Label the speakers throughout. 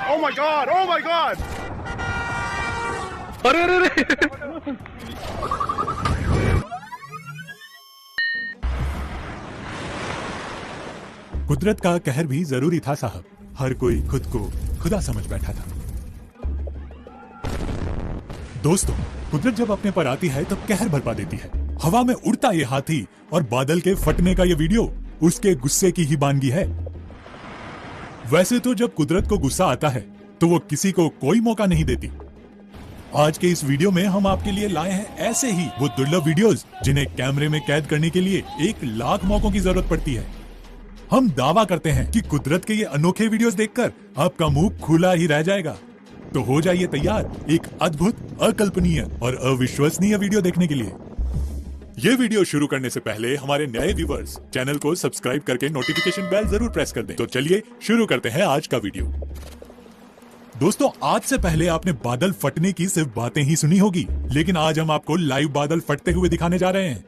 Speaker 1: Oh my God! Oh my God!
Speaker 2: अरे अरे अरे
Speaker 3: कुदरत का कहर भी जरूरी था साहब। हर कोई खुद को खुदा समझ बैठा था। दोस्तों, कुदरत जब अपने पर आती है तो कहर बरपा देती है। हवा में उड़ता ये हाथी और बादल के फटने का ये वीडियो उसके गुस्से की ही बानगी है। वैसे तो जब कुदरत को गुस्सा आता है तो वो किसी को कोई मौका नहीं देती। आज के इस वीडियो में हम आपके लिए लाए हैं ऐसे ही वो दुर्लभ वीडियोस जिन्हें कैमरे में कैद करने के लिए 1,00,000 मौकों की जरूरत पड़ती है। हम दावा करते हैं कि कुदरत के ये अनोखे वीडियोस देखकर आपका मुंह खुला ही रह जाएगा। तो हो जाइए तैयार एक अद्भुत, अकल्पनीय और अविश्वसनीय वीडियो देखने के लिए। ये वीडियो शुरू करने से पहले हमारे नए व्यूवर्स चैनल को सब्सक्राइब करके नोटिफिकेशन बेल जरूर प्रेस कर दें। तो चलिए शुरू करते हैं आज का वीडियो। दोस्तों, आज से पहले आपने बादल फटने की सिर्फ बातें ही सुनी होगी, लेकिन आज हम आपको लाइव बादल फटते हुए दिखाने जा रहे हैं।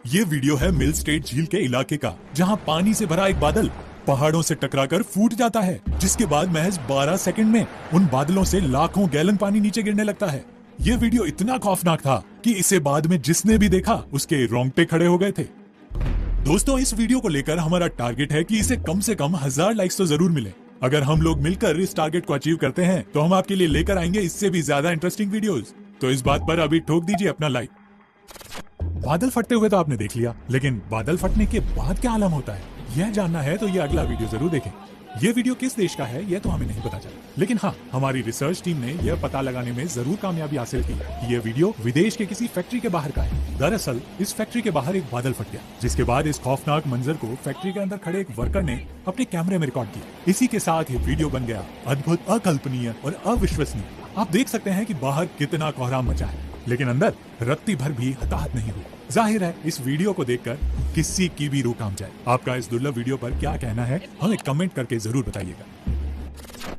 Speaker 3: ये वीडियो है मिल स्टेट झील के इलाके का, जहां पानी से भरा एक बादल पहाड़ों से टकराकर फूट जाता है, जिसके बाद महज 12 सेकंड में उन बादलों से लाखों गैलन पानी नीचे गिरने लगता है। ये वीडियो इतना खौफनाक था कि इसे बाद में जिसने भी देखा उसके रोंगटे खड़े हो गए थे। दोस्तों, इस वीडियो को लेकर हमारा टारगेट है कि इसे कम से कम 1000 लाइक्स तो जरूर मिले। अगर हम लोग मिलकर इस टारगेट को अचीव करते हैं तो हम आपके लिए लेकर आएंगे इससे भी ज्यादा इंटरेस्टिंग वीडियोस। तो इस बात पर अभी ठोक दीजिए अपना लाइक। बादल फटते हुए तो आपने देख लिया, लेकिन बादल फटने के बाद क्या आलम होता है यह जानना है तो ये अगला वीडियो जरूर देखें। ये वीडियो किस देश का है यह तो हमें नहीं पता चला, लेकिन हाँ, हमारी रिसर्च टीम ने यह पता लगाने में जरूर कामयाबी हासिल की कि यह वीडियो विदेश के किसी फैक्ट्री के बाहर का है। दरअसल इस फैक्ट्री के बाहर एक बादल फट गया, जिसके बाद इस खौफनाक मंजर को फैक्ट्री के अंदर खड़े एक वर्कर ने अपने कैमरे में रिकॉर्ड किया। इसी के साथ ये वीडियो बन गया अद्भुत, अकल्पनीय और अविश्वसनीय। आप देख सकते हैं कि बाहर कितना कोहराम मचा है, लेकिन अंदर रत्ती भर भी हताहत नहीं हुई। जाहिर है इस वीडियो को देखकर किसी की भी रूह कांप जाए। आपका इस दुर्लभ वीडियो पर क्या कहना है हमें कमेंट करके जरूर बताइएगा।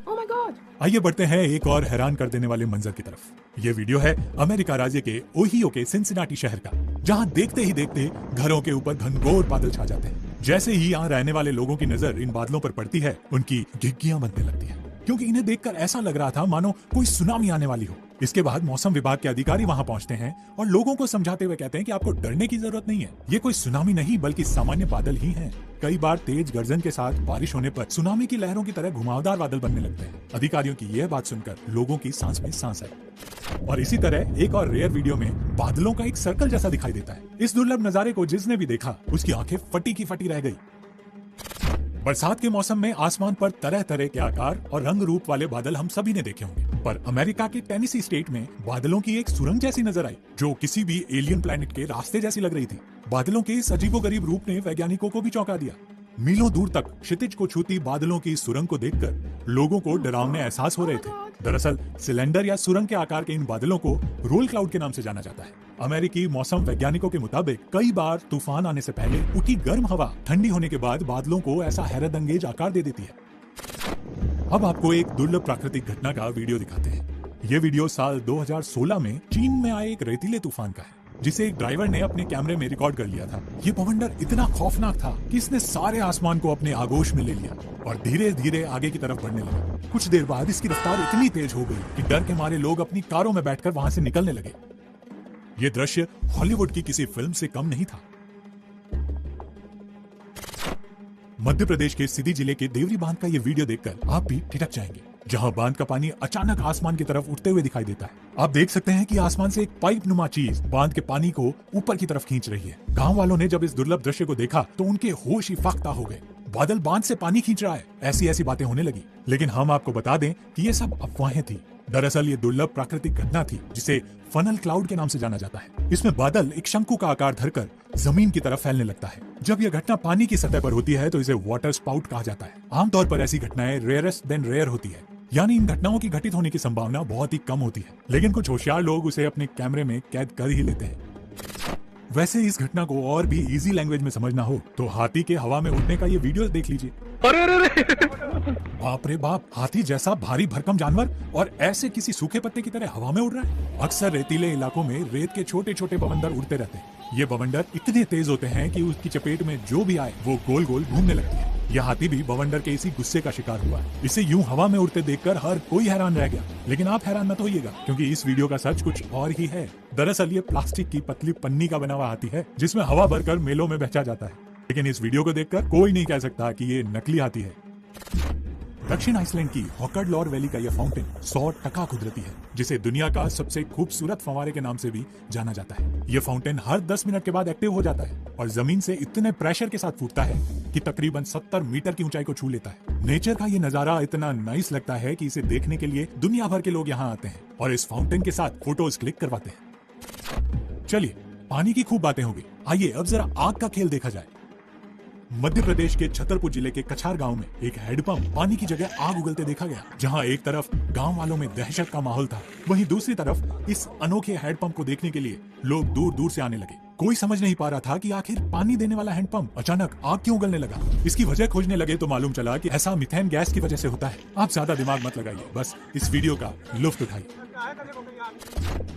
Speaker 4: Oh my God!
Speaker 3: आइए बढ़ते हैं एक और हैरान कर देने वाले मंजर की तरफ। ये वीडियो है अमेरिका राज्य के ओहियो के सिंसिनाटी शहर का, जहां देखते ही देखते घरों के ऊपर घनघोर बादल छा जाते हैं। जैसे ही यहाँ रहने वाले लोगों की नजर इन बादलों पर पड़ती है, उनकी घिघियां बनने लगती है, क्योंकि इन्हें देखकर ऐसा लग रहा था मानो कोई सुनामी आने वाली हो। इसके बाद मौसम विभाग के अधिकारी वहां पहुंचते हैं और लोगों को समझाते हुए कहते हैं कि आपको डरने की जरूरत नहीं है, ये कोई सुनामी नहीं बल्कि सामान्य बादल ही हैं। कई बार तेज गर्जन के साथ बारिश होने पर सुनामी की लहरों की तरह घुमावदार बादल बनने लगते हैं। अधिकारियों की यह बात सुनकर लोगों की सांस में सांस आई। और इसी तरह एक और रेयर वीडियो में बादलों का एक सर्कल जैसा दिखाई देता है। इस दुर्लभ नजारे को जिसने भी देखा उसकी आंखें फटी की फटी रह गई। बरसात के मौसम में आसमान पर तरह तरह के आकार और रंग रूप वाले बादल हम सभी ने देखे होंगे, पर अमेरिका के टेनेसी स्टेट में बादलों की एक सुरंग जैसी नजर आई, जो किसी भी एलियन प्लैनेट के रास्ते जैसी लग रही थी। बादलों के इस अजीबोगरीब रूप ने वैज्ञानिकों को भी चौंका दिया। मीलों दूर तक क्षितिज को छूती बादलों की सुरंग को देखकर लोगों को डरावने एहसास हो रहे थे। दरअसल सिलेंडर या सुरंग के आकार के इन बादलों को रोल क्लाउड के नाम से जाना जाता है। अमेरिकी मौसम वैज्ञानिकों के मुताबिक कई बार तूफान आने से पहले उठी गर्म हवा ठंडी होने के बाद बादलों को ऐसा हैरतअंगेज आकार दे देती है। अब आपको एक दुर्लभ प्राकृतिक घटना का वीडियो दिखाते हैं। ये वीडियो साल 2016 में चीन में आए एक रेतीले तूफान का है, जिसे एक ड्राइवर ने अपने कैमरे में रिकॉर्ड कर लिया था। ये बवंडर इतना खौफनाक था कि इसने सारे आसमान को अपने आगोश में ले लिया और धीरे धीरे आगे की तरफ बढ़ने लगा। कुछ देर बाद इसकी रफ्तार इतनी तेज हो गई कि डर के मारे लोग अपनी कारों में बैठकर वहां से निकलने लगे। ये दृश्य हॉलीवुड की किसी फिल्म से कम नहीं था। मध्य प्रदेश के सिधी जिले के देवरी बांध का ये वीडियो देखकर आप भी ठिठक जाएंगे, जहां बांध का पानी अचानक आसमान की तरफ उठते हुए दिखाई देता है। आप देख सकते हैं कि आसमान से एक पाइप नुमा चीज बांध के पानी को ऊपर की तरफ खींच रही है। गांव वालों ने जब इस दुर्लभ दृश्य को देखा तो उनके होश ही फाख्ता हो गए। बादल बांध से पानी खींच रहा है, ऐसी ऐसी बातें होने लगी। लेकिन हम आपको बता दें कि ये सब अफवाहें थी। दरअसल ये दुर्लभ प्राकृतिक घटना थी जिसे फनल क्लाउड के नाम से जाना जाता है। इसमें बादल एक शंकु का आकार धरकर जमीन की तरफ फैलने लगता है। जब यह घटना पानी की सतह पर होती है तो इसे वाटर स्पाउट कहा जाता है। आमतौर पर ऐसी घटनाएं रेयरेस्ट देन रेयर होती है, यानी इन घटनाओं की घटित होने की संभावना बहुत ही कम होती है, लेकिन कुछ होशियार लोग उसे अपने कैमरे में कैद कर ही लेते हैं। वैसे इस घटना को और भी इजी लैंग्वेज में समझना हो तो हाथी के हवा में उड़ने का ये वीडियो देख लीजिए।
Speaker 2: अरे अरे अरे
Speaker 3: बाप रे बाप, हाथी जैसा भारी भरकम जानवर और ऐसे किसी सूखे पत्ते की तरह हवा में उड़ रहा है। अक्सर रेतीले इलाकों में रेत के छोटे छोटे बवंडर उड़ते रहते हैं। ये बवंडर इतने तेज होते हैं कि उसकी चपेट में जो भी आए वो गोल गोल घूमने लगती है। यह हाथी भी बवंडर के इसी गुस्से का शिकार हुआ है। इसे यूं हवा में उड़ते देखकर हर कोई हैरान रह गया, लेकिन आप हैरान मत होइएगा क्योंकि इस वीडियो का सच कुछ और ही है। दरअसल ये प्लास्टिक की पतली पन्नी का बना हुआ हाथी है जिसमें हवा भरकर मेलों में बेचा जाता है। लेकिन इस वीडियो को देखकर कोई नहीं कह सकता कि ये नकली हाथी है। दक्षिण आइसलैंड की हॉकरलॉर वैली का यह फाउंटेन 100% कुदरती है, जिसे दुनिया का सबसे खूबसूरत फव्वारे के नाम से भी जाना जाता है। यह फाउंटेन हर 10 मिनट के बाद एक्टिव हो जाता है और जमीन से इतने प्रेशर के साथ फूटता है कि तकरीबन 70 मीटर की ऊंचाई को छू लेता है। नेचर का ये नजारा इतना नाइस लगता है कि इसे देखने के लिए दुनिया भर के लोग यहाँ आते हैं और इस फाउंटेन के साथ फोटोज क्लिक करवाते हैं। चलिए, पानी की खूब बातें हो गई, आइए अब जरा आग का खेल देखा जाए। मध्य प्रदेश के छतरपुर जिले के कछार गांव में एक हैंडपंप पानी की जगह आग उगलते देखा गया। जहां एक तरफ गांव वालों में दहशत का माहौल था, वहीं दूसरी तरफ इस अनोखे हैंडपंप को देखने के लिए लोग दूर दूर से आने लगे। कोई समझ नहीं पा रहा था कि आखिर पानी देने वाला हैंडपंप अचानक आग क्यों उगलने लगा। इसकी वजह खोजने लगे तो मालूम चला कि ऐसा मीथेन गैस की वजह से होता है। आप ज्यादा दिमाग मत लगाइए, बस इस वीडियो का लुत्फ उठाइए।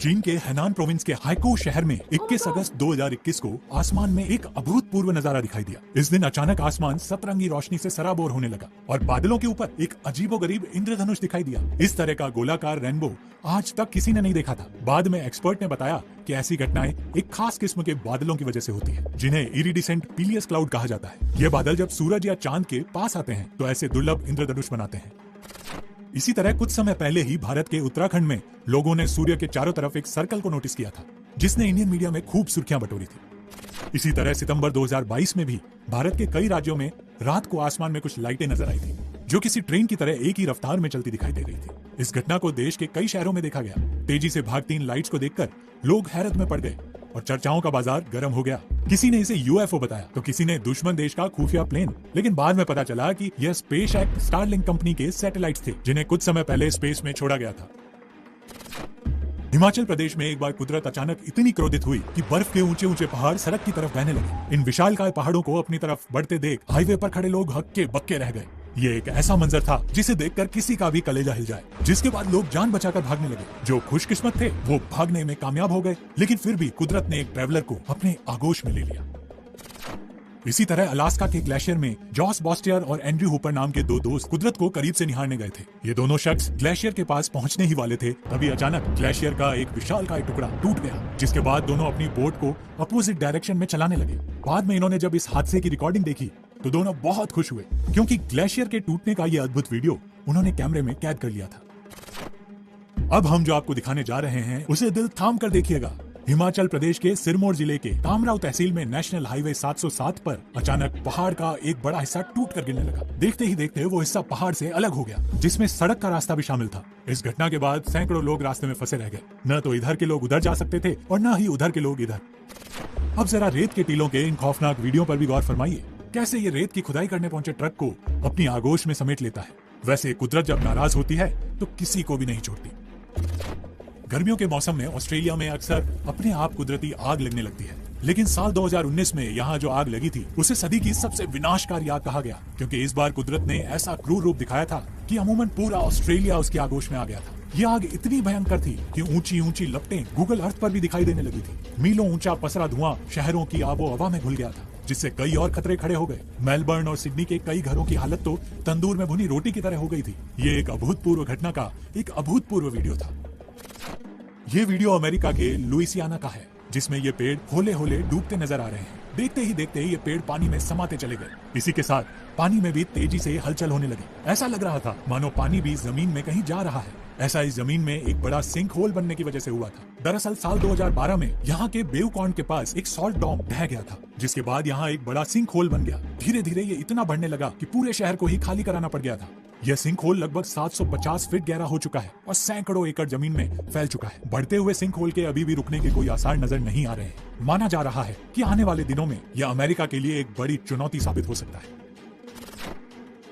Speaker 3: चीन के हैनान प्रोविंस के हाइको शहर में 21 अगस्त 2021 को आसमान में एक अभूतपूर्व नजारा दिखाई दिया। इस दिन अचानक आसमान सतरंगी रोशनी से सराबोर होने लगा और बादलों के ऊपर एक अजीबोगरीब इंद्रधनुष दिखाई दिया। इस तरह का गोलाकार रेनबो आज तक किसी ने नहीं देखा था। बाद में एक्सपर्ट ने बताया कि ऐसी घटनाएं एक खास किस्म के बादलों की वजह से होती है, जिन्हें इरिडिसेंट पीलियस क्लाउड कहा जाता है। ये बादल जब सूरज या चांद के पास आते हैं तो ऐसे दुर्लभ इंद्रधनुष बनाते हैं। इसी तरह कुछ समय पहले ही भारत के उत्तराखंड में लोगों ने सूर्य के चारों तरफ एक सर्कल को नोटिस किया था, जिसने इंडियन मीडिया में खूब सुर्खियां बटोरी थी। इसी तरह सितंबर 2022 में भी भारत के कई राज्यों में रात को आसमान में कुछ लाइटें नजर आई थी, जो किसी ट्रेन की तरह एक ही रफ्तार में चलती दिखाई दे रही थी। इस घटना को देश के कई शहरों में देखा गया। तेजी से भागती इन लाइट्स को देखकर लोग हैरत में पड़ गए और चर्चाओं का बाजार गर्म हो गया। किसी ने इसे यूएफओ बताया तो किसी ने दुश्मन देश का खुफिया प्लेन, लेकिन बाद में पता चला कि यह स्पेस एक्ट स्टारलिंक कंपनी के सैटेलाइट्स थे, जिन्हें कुछ समय पहले स्पेस में छोड़ा गया था। हिमाचल प्रदेश में एक बार कुदरत अचानक इतनी क्रोधित हुई कि बर्फ के ऊंचे ऊंचे पहाड़ सड़क की तरफ बहने लगे। इन विशालकाय पहाड़ों को अपनी तरफ बढ़ते देख हाईवे पर खड़े लोग हक्के बक्के रह गए। ये एक ऐसा मंजर था जिसे देखकर किसी का भी कलेजा हिल जाए, जिसके बाद लोग जान बचाकर भागने लगे। जो खुशकिस्मत थे वो भागने में कामयाब हो गए, लेकिन फिर भी कुदरत ने एक ट्रैवलर को अपने आगोश में ले लिया। इसी तरह अलास्का के ग्लेशियर में जॉस बॉस्टियर और एंड्रयू हुपर नाम के दो दोस्त कुदरत को करीब से निहारने गए थे। ये दोनों शख्स ग्लेशियर के पास पहुंचने ही वाले थे, तभी अचानक ग्लेशियर का एक विशालकाय टुकड़ा टूट गया, जिसके बाद दोनों अपनी बोट को अपोजिट डायरेक्शन में चलाने लगे। बाद में इन्होंने जब इस हादसे की रिकॉर्डिंग देखी तो दोनों बहुत खुश हुए, क्योंकि ग्लेशियर के टूटने का ये अद्भुत वीडियो उन्होंने कैमरे में कैद कर लिया था। अब हम जो आपको दिखाने जा रहे हैं उसे दिल थाम कर देखिएगा। हिमाचल प्रदेश के सिरमौर जिले के कामराव तहसील में नेशनल हाईवे 707 पर अचानक पहाड़ का एक बड़ा हिस्सा टूट कर गिरने लगा। देखते ही देखते वो हिस्सा पहाड़ से अलग हो गया, जिसमें सड़क का रास्ता भी शामिल था। इस घटना के बाद सैकड़ों लोग रास्ते में फंसे रह गए। न तो इधर के लोग उधर जा सकते थे और न ही उधर के लोग इधर। अब जरा रेत के टीलों के इन खौफनाक वीडियो पर भी गौर फरमाइए। कैसे ये रेत की खुदाई करने पहुंचे ट्रक को अपनी आगोश में समेट लेता है। वैसे कुदरत जब नाराज होती है तो किसी को भी नहीं छोड़ती। गर्मियों के मौसम में ऑस्ट्रेलिया में अक्सर अपने आप कुदरती आग लगने लगती है, लेकिन साल 2019 में यहाँ जो आग लगी थी उसे सदी की सबसे विनाशकारी आग कहा गया, क्योंकि इस बार कुदरत ने ऐसा क्रूर रूप दिखाया था कि अमूमन पूरा ऑस्ट्रेलिया उसकी आगोश में आ गया था। यह आग इतनी भयंकर थी कि ऊंची ऊंची लपटें गूगल अर्थ पर भी दिखाई देने लगी थी। मीलों ऊंचा पसरा धुआं शहरों की आबो हवा में घुल गया था, जिससे कई और खतरे खड़े हो गए। मेलबर्न और सिडनी के कई घरों की हालत तो तंदूर में भुनी रोटी की तरह हो गई थी। ये एक अभूतपूर्व घटना का एक अभूतपूर्व वीडियो था। ये वीडियो अमेरिका के लुइसियाना का है, जिसमें ये पेड़ होले होले डूबते नजर आ रहे हैं। देखते ही ये पेड़ पानी में समाते चले गए। इसी के साथ पानी में भी तेजी से हलचल होने लगी। ऐसा लग रहा था मानो पानी भी जमीन में कहीं जा रहा है। ऐसा इस जमीन में एक बड़ा सिंक होल बनने की वजह से हुआ था। दरअसल साल 2012 में यहाँ के बेवकॉन के पास एक सॉल्ट डॉम ढह गया था, जिसके बाद यहाँ एक बड़ा सिंक होल बन गया। धीरे धीरे ये इतना बढ़ने लगा कि पूरे शहर को ही खाली कराना पड़ गया था। यह सिंक होल लगभग 750 फीट गहरा हो चुका है और सैकड़ों एकड़ जमीन में फैल चुका है। बढ़ते हुए सिंक होल के अभी भी रुकने के कोई आसार नजर नहीं आ रहे हैं। माना जा रहा है कि आने वाले दिनों में यह अमेरिका के लिए एक बड़ी चुनौती साबित हो सकता है।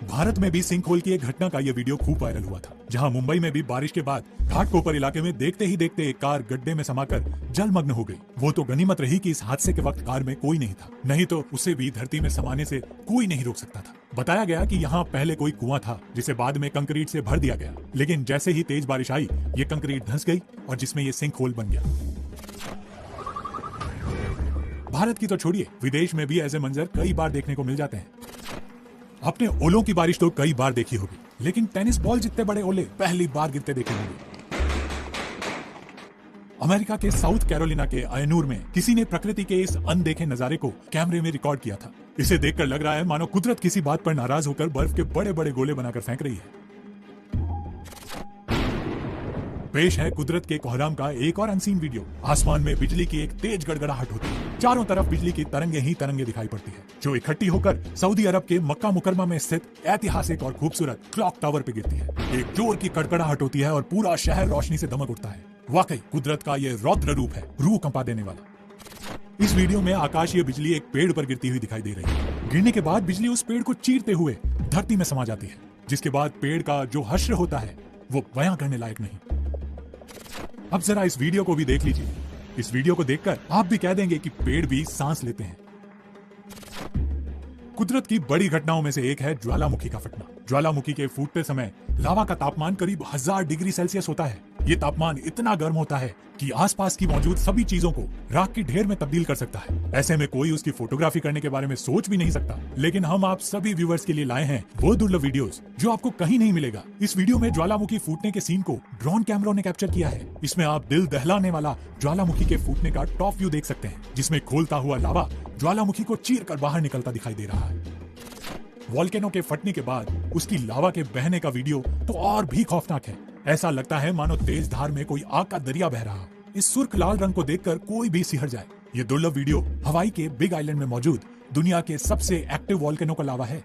Speaker 3: भारत में भी सिंक होल की एक घटना का यह वीडियो खूब वायरल हुआ था, जहां मुंबई में भी बारिश के बाद घाटकोपर इलाके में देखते ही देखते एक कार गड्ढे में समाकर जलमग्न हो गई। वो तो गनीमत रही कि इस हादसे के वक्त कार में कोई नहीं था, नहीं तो उसे भी धरती में समाने से कोई नहीं रोक सकता था। बताया गया कि यहाँ पहले कोई कुआं था, जिसे बाद में कंक्रीट से भर दिया गया, लेकिन जैसे ही तेज बारिश आई ये कंक्रीट धंस गई और जिसमें ये सिंक होल बन गया। भारत की तो छोड़िए, विदेश में भी ऐसे मंजर कई बार देखने को मिल जाते हैं। आपने ओलों की बारिश तो कई बार देखी होगी, लेकिन टेनिस बॉल जितने बड़े ओले पहली बार गिरते देखे होंगे। अमेरिका के साउथ कैरोलिना के अयनूर में किसी ने प्रकृति के इस अनदेखे नजारे को कैमरे में रिकॉर्ड किया था। इसे देखकर लग रहा है मानो कुदरत किसी बात पर नाराज होकर बर्फ के बड़े बड़े गोले बनाकर फेंक रही है। पेश है कुदरत के कोहराम का एक और अनसीन वीडियो। आसमान में बिजली की एक तेज गड़गड़ाहट होती है। चारों तरफ बिजली की तरंगे ही तरंगे दिखाई पड़ती है, जो इकट्ठी होकर सऊदी अरब के मक्का मुकरमा में स्थित ऐतिहासिक और खूबसूरत क्लॉक टावर पे गिरती है। एक जोर की कड़कड़ाहट होती है और पूरा शहर रोशनी से दमक उठता है। वाकई कुदरत का ये रौद्र रूप है, रूह कंपा देने वाला। इस वीडियो में आकाशीय बिजली एक पेड़ पर गिरती हुई दिखाई दे रही है। गिरने के बाद बिजली उस पेड़ को चीरते हुए धरती में समा जाती है, जिसके बाद पेड़ का जो हश्र होता है वो बयां करने लायक नहीं। अब जरा इस वीडियो को भी देख लीजिए। इस वीडियो को देखकर आप भी कह देंगे कि पेड़ भी सांस लेते हैं। कुदरत की बड़ी घटनाओं में से एक है ज्वालामुखी का फटना। ज्वालामुखी के फूटते समय लावा का तापमान करीब 1000 डिग्री सेल्सियस होता है। ये तापमान इतना गर्म होता है कि आसपास की मौजूद सभी चीजों को राख की ढेर में तब्दील कर सकता है। ऐसे में कोई उसकी फोटोग्राफी करने के बारे में सोच भी नहीं सकता। लेकिन हम आप सभी व्यूअर्स के लिए लाए हैं वो दुर्लभ वीडियोस जो आपको कहीं नहीं मिलेगा। इस वीडियो में ज्वालामुखी फूटने के सीन को ड्रोन कैमरों ने कैप्चर किया है। इसमें आप दिल दहलाने वाला ज्वालामुखी के फूटने का टॉप व्यू देख सकते हैं, जिसमें खोलता हुआ लावा ज्वालामुखी को चीर कर बाहर निकलता दिखाई दे रहा है। वोल्केनो के फटने के बाद उसकी लावा के बहने का वीडियो तो और भी खौफनाक है। ऐसा लगता है मानो तेज धार में कोई आग का दरिया बह रहा। इस सुर्ख लाल रंग को देखकर कोई भी सिहर जाए। ये दुर्लभ वीडियो हवाई के बिग आइलैंड में मौजूद दुनिया के सबसे एक्टिव वोल्केनो का लावा है।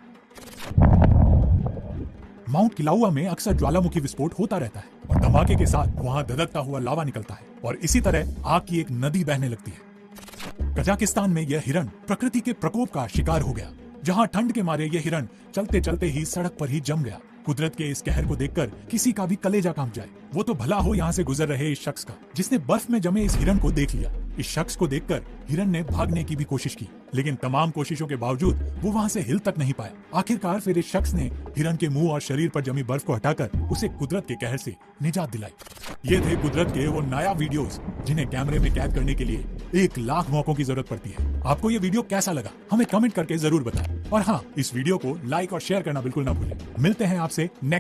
Speaker 3: माउंट किलाउआ में अक्सर ज्वालामुखी विस्फोट होता रहता है और धमाके के साथ वहां धधकता हुआ लावा निकलता है और इसी तरह आग की एक नदी बहने लगती है। कजाकिस्तान में यह हिरण प्रकृति के प्रकोप का शिकार हो गया, जहां ठंड के मारे ये हिरण चलते चलते ही सड़क पर ही जम गया। कुदरत के इस कहर को देखकर किसी का भी कलेजा कांप जाए। वो तो भला हो यहाँ से गुजर रहे इस शख्स का, जिसने बर्फ में जमे इस हिरण को देख लिया। इस शख्स को देखकर हिरण ने भागने की भी कोशिश की, लेकिन तमाम कोशिशों के बावजूद वो वहाँ से हिल तक नहीं पाया। आखिरकार फिर इस शख्स ने हिरण के मुंह और शरीर पर जमी बर्फ को हटाकर उसे कुदरत के कहर से निजात दिलाई। ये थे कुदरत के वो नायाब वीडियोस जिन्हें कैमरे में कैद करने के लिए 1 लाख मौकों की जरूरत पड़ती है। आपको ये वीडियो कैसा लगा हमें कमेंट करके जरूर बताएं। और हाँ, इस वीडियो को लाइक और शेयर करना बिल्कुल ना भूलें। मिलते हैं आपसे नेक्स्ट